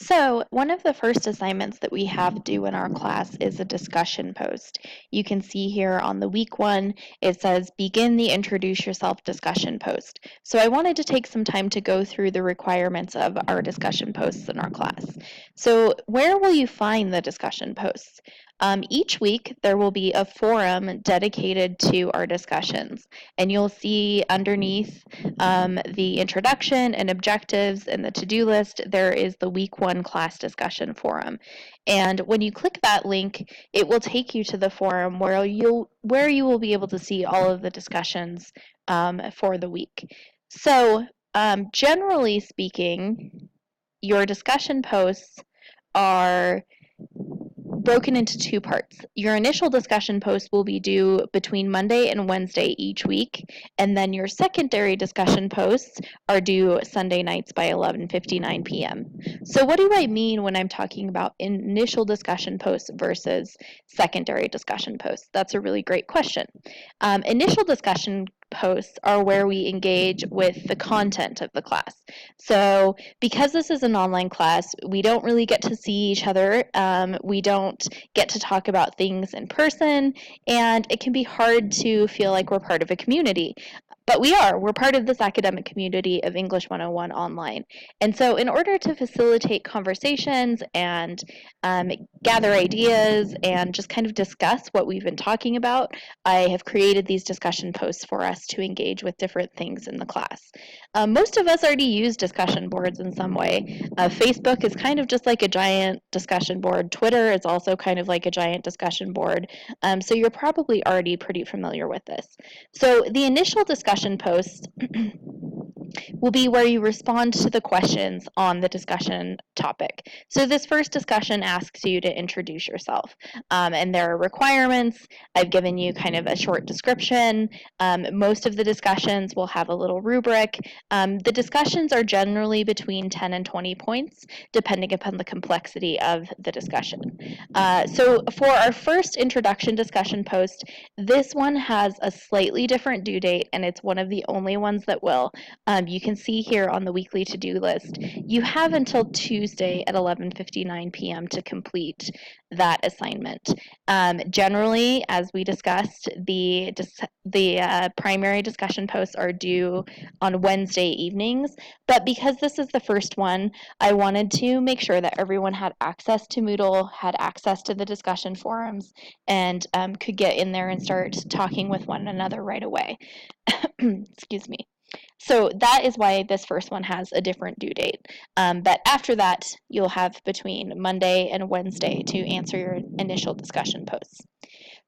So, one of the first assignments that we have due in our class is a discussion post. You can see here on the week one, it says begin the introduce yourself discussion post. So, I wanted to take some time to go through the requirements of our discussion posts in our class. So, where will you find the discussion posts? Each week, there will be a forum dedicated to our discussions, and you'll see underneath the introduction and objectives and the to-do list, there is the week one class discussion forum. And when you click that link, it will take you to the forum where you will be able to see all of the discussions for the week. So generally speaking, your discussion posts are broken into two parts. Your initial discussion post will be due between Monday and Wednesday each week, and then your secondary discussion posts are due Sunday nights by 11:59 p.m. So what do I mean when I'm talking about initial discussion posts versus secondary discussion posts? That's a really great question. Initial discussion posts are where we engage with the content of the class. So because this is an online class, we don't really get to see each other. We don't get to talk about things in person, and it can be hard to feel like we're part of a community. But we are. We're part of this academic community of English 101 online. And so in order to facilitate conversations and gather ideas and just kind of discuss what we've been talking about, I have created these discussion posts for us to engage with different things in the class. Most of us already use discussion boards in some way. Facebook is kind of just like a giant discussion board. Twitter is also kind of like a giant discussion board. So you're probably already pretty familiar with this. So the initial discussion post will be where you respond to the questions on the discussion topic. So this first discussion asks you to introduce yourself, and there are requirements. I've given you kind of a short description. Most of the discussions will have a little rubric. The discussions are generally between 10 and 20 points, depending upon the complexity of the discussion. So for our first introduction discussion post, this one has a slightly different due date, and it's one of the only ones that will. You can see here on the weekly to-do list, you have until Tuesday at 11:59 p.m. to complete that assignment. Generally, as we discussed, the primary discussion posts are due on Wednesday evenings, but because this is the first one, I wanted to make sure that everyone had access to Moodle, had access to the discussion forums, and could get in there and start talking with one another right away. Excuse me. So that is why this first one has a different due date. But after that, you'll have between Monday and Wednesday to answer your initial discussion posts.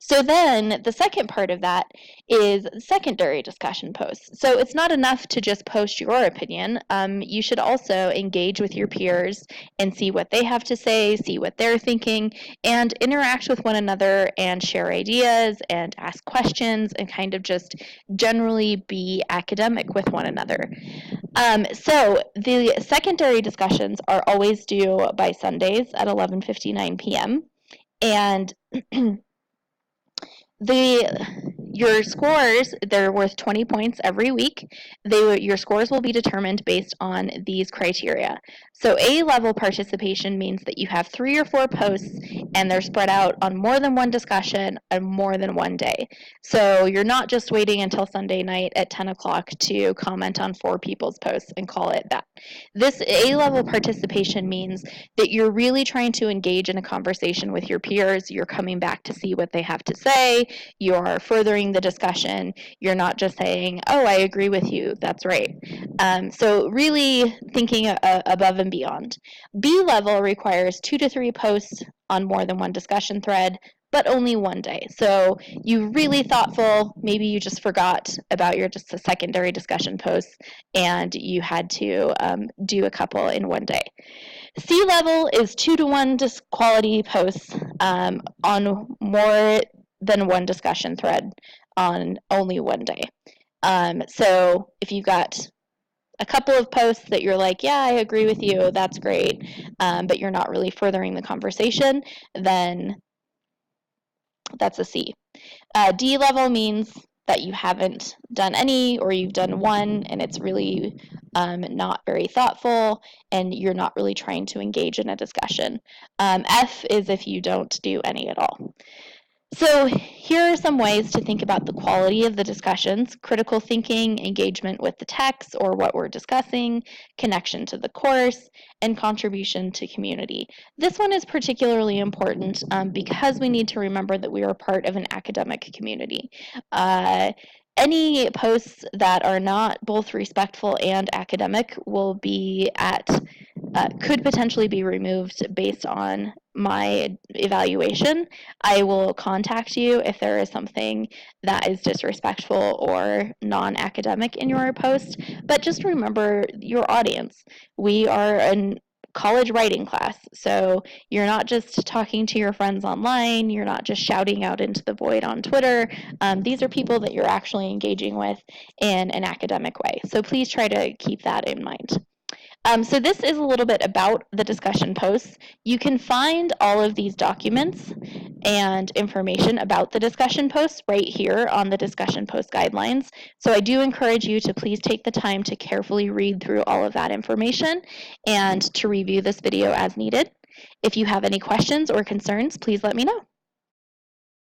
So then the second part of that is secondary discussion posts. So it's not enough to just post your opinion. You should also engage with your peers and see what they have to say, see what they're thinking, and interact with one another and share ideas and ask questions and kind of just generally be academic with one another. So the secondary discussions are always due by Sundays at 11:59 p.m. And your scores, they're worth 20 points every week. Your scores will be determined based on these criteria. So A-level participation means that you have 3 or 4 posts and they're spread out on more than one discussion and more than one day. So you're not just waiting until Sunday night at 10 o'clock to comment on 4 people's posts and call it that. This A-level participation means that you're really trying to engage in a conversation with your peers. You're coming back to see what they have to say. You're furthering the discussion. You're not just saying, oh, I agree with you, that's right. So really thinking above and beyond. B level requires 2 to 3 posts on more than one discussion thread, but only one day. So you really thoughtful, maybe you just forgot about your just a secondary discussion posts and you had to do a couple in one day. C level is 2 to 1 quality posts on more than one discussion thread on only one day. So if you've got a couple of posts that you're like, yeah, I agree with you, that's great, but you're not really furthering the conversation, then that's a C. D level means that you haven't done any, or you've done one and it's really not very thoughtful and you're not really trying to engage in a discussion. F is if you don't do any at all. So here are some ways to think about the quality of the discussions: critical thinking, engagement with the text or what we're discussing, connection to the course, and contribution to community. This one is particularly important because we need to remember that we are part of an academic community. Any posts that are not both respectful and academic will be could potentially be removed based on my evaluation. I will contact you if there is something that is disrespectful or non-academic in your post, but just remember your audience. We are a college writing class, so you're not just talking to your friends online, you're not just shouting out into the void on Twitter. These are people that you're actually engaging with in an academic way, so please try to keep that in mind. So this is a little bit about the discussion posts. You can find all of these documents and information about the discussion posts right here on the discussion post guidelines. So I do encourage you to please take the time to carefully read through all of that information and to review this video as needed. If you have any questions or concerns, please let me know.